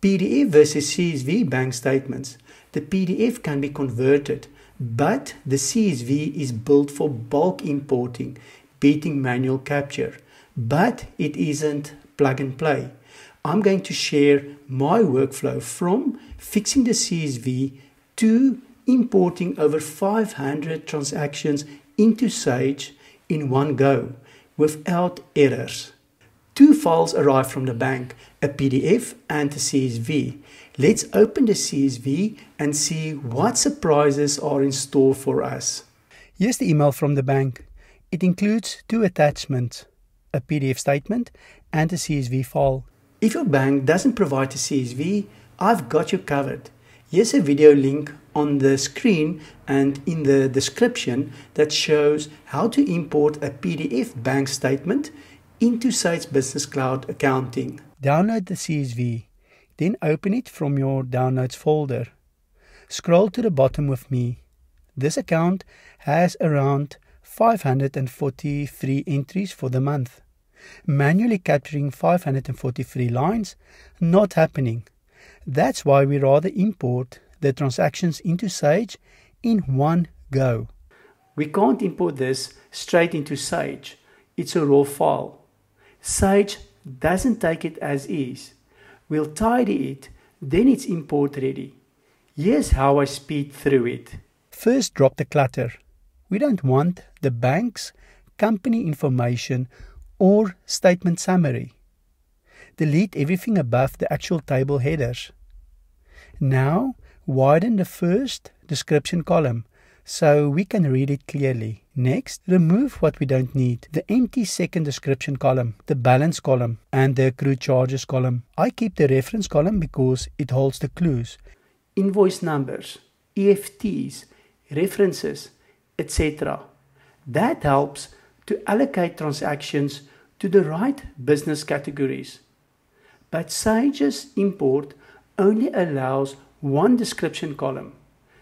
PDF versus CSV bank statements. The PDF can be converted, but the CSV is built for bulk importing, beating manual capture. But it isn't plug and play. I'm going to share my workflow from fixing the CSV to importing over 500 transactions into Sage in one go without errors. 2 files arrive from the bank, a PDF and a CSV. Let's open the CSV and see what surprises are in store for us. Here's the email from the bank. It includes 2 attachments, a PDF statement and a CSV file. If your bank doesn't provide a CSV, I've got you covered. Here's a video link on the screen and in the description that shows how to import a PDF bank statement into Sage Business Cloud Accounting. Download the CSV, then open it from your Downloads folder. Scroll to the bottom with me. This account has around 543 entries for the month. Manually capturing 543 lines, not happening. That's why we rather import the transactions into Sage in one go. We can't import this straight into Sage. It's a raw file. Sage doesn't take it as is. We'll tidy it, then it's import ready. Here's how I speed through it. First, drop the clutter. We don't want the bank's company information or statement summary. Delete everything above the actual table headers. Now, widen the first description column so we can read it clearly. Next, remove what we don't need. The empty second description column, the balance column, and the accrued charges column. I keep the reference column because it holds the clues. Invoice numbers, EFTs, references, etc. That helps to allocate transactions to the right business categories. But Sage's import only allows one description column.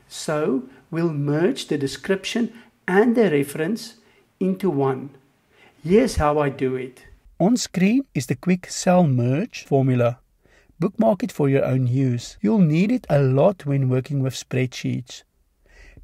So we'll merge the description and the reference into one. Here's how I do it. On screen is the quick cell merge formula. Bookmark it for your own use. You'll need it a lot when working with spreadsheets.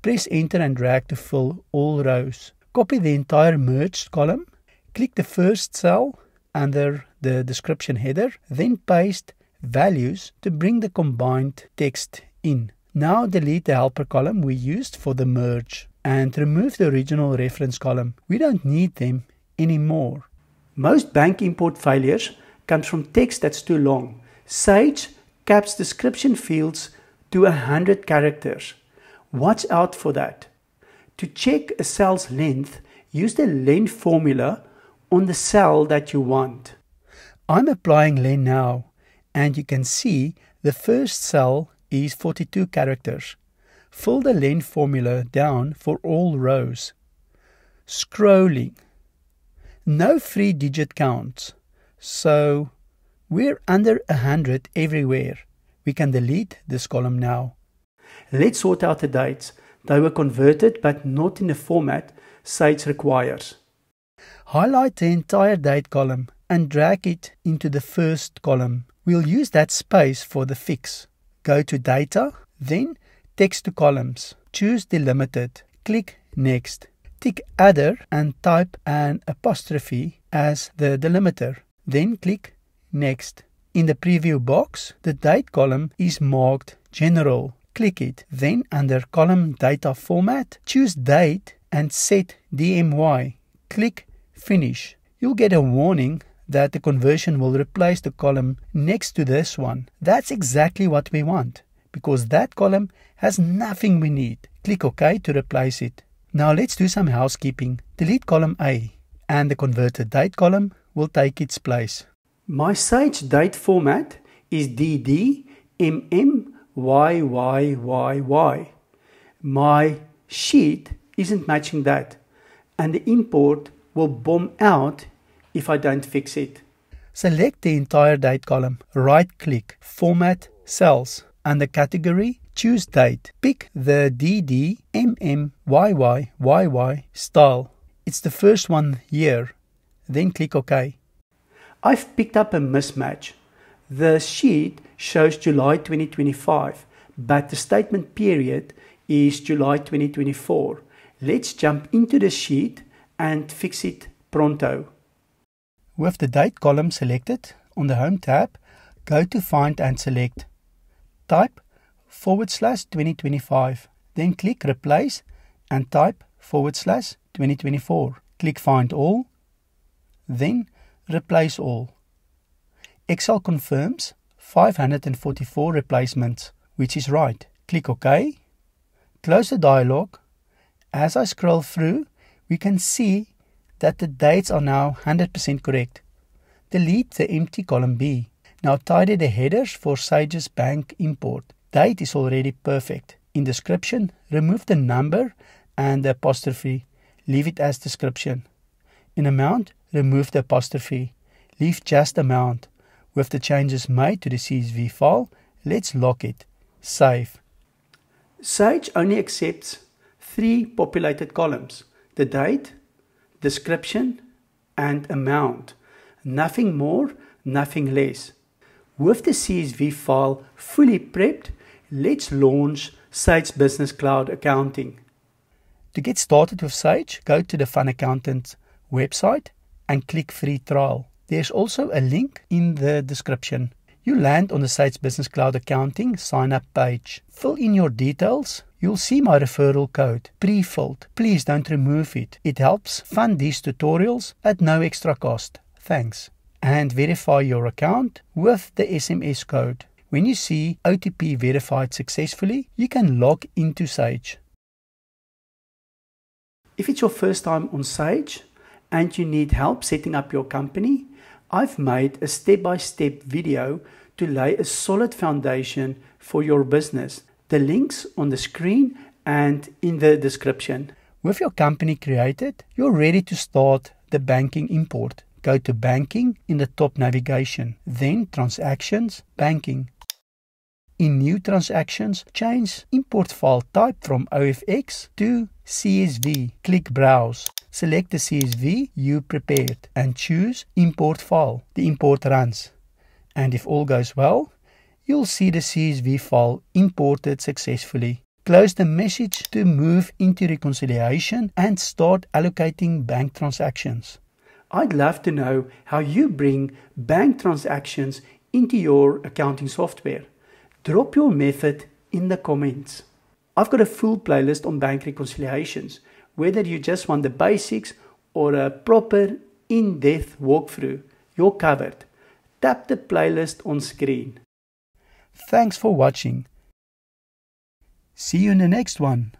Press enter and drag to fill all rows. Copy the entire merged column. Click the first cell under the description header, then paste values to bring the combined text in. Now delete the helper column we used for the merge and remove the original reference column. We don't need them anymore. Most bank import failures comes from text that's too long. Sage caps description fields to 100 characters. Watch out for that. To check a cell's length, use the len formula on the cell that you want. I'm applying len now, and you can see the first cell is 42 characters. Fill the len formula down for all rows. Scrolling. No 3-digit counts, so we're under 100 everywhere. We can delete this column now. Let's sort out the dates. They were converted but not in the format Sage requires. Highlight the entire date column and drag it into the first column. We'll use that space for the fix. Go to Data, then Text to Columns. Choose Delimited. Click Next. Tick Other and type an apostrophe as the delimiter. Then click Next. In the preview box, the date column is marked General. Click it. Then under Column Data Format, choose Date and set DMY. Click Finish. You'll get a warning that the conversion will replace the column next to this one. That's exactly what we want, because that column has nothing we need. Click OK to replace it. Now let's do some housekeeping. Delete column A, and the converted date column will take its place. My Sage date format is DD, MM, YYYY. My sheet isn't matching that, and the import will bomb out if I don't fix it. Select the entire date column. Right-click, Format, Cells. Under Category, choose Date. Pick the DD, MM, YY, YY style. It's the first one here. Then click OK. I've picked up a mismatch. The sheet shows July 2025, but the statement period is July 2024. Let's jump into the sheet and fix it pronto. With the date column selected, on the Home tab, go to Find and select. Type /2025, then click Replace and type /2024. Click Find All, then Replace All. Excel confirms 544 replacements, which is right. Click OK. Close the dialog. As I scroll through, we can see that the dates are now 100% correct. Delete the empty column B. Now tidy the headers for Sage's bank import. Date is already perfect. In description, remove the number and the apostrophe. Leave it as description. In amount, remove the apostrophe. Leave just amount. With the changes made to the CSV file, let's lock it. Save. Sage only accepts 3 populated columns: the date, description, and amount. Nothing more, nothing less. With the CSV file fully prepped, let's launch Sage Business Cloud Accounting. To get started with Sage, go to the Fun Accountant website and click Free Trial. There's also a link in the description. You land on the Sage Business Cloud Accounting sign-up page. Fill in your details. You'll see my referral code, pre-filled. Please don't remove it. It helps fund these tutorials at no extra cost. Thanks. And verify your account with the SMS code. When you see OTP verified successfully, you can log into Sage. If it's your first time on Sage and you need help setting up your company, I've made a step-by-step video to lay a solid foundation for your business. The links on the screen and in the description. With your company created, you're ready to start the banking import. Go to Banking in the top navigation, then Transactions, Banking. In New Transactions, change import file type from OFX to CSV. Click Browse. Select the CSV you prepared and choose Import File. The import runs. And if all goes well, you'll see the CSV file imported successfully. Close the message to move into reconciliation and start allocating bank transactions. I'd love to know how you bring bank transactions into your accounting software. Drop your method in the comments. I've got a full playlist on bank reconciliations. Whether you just want the basics or a proper in-depth walkthrough, you're covered. Tap the playlist on screen. Thanks for watching. See you in the next one.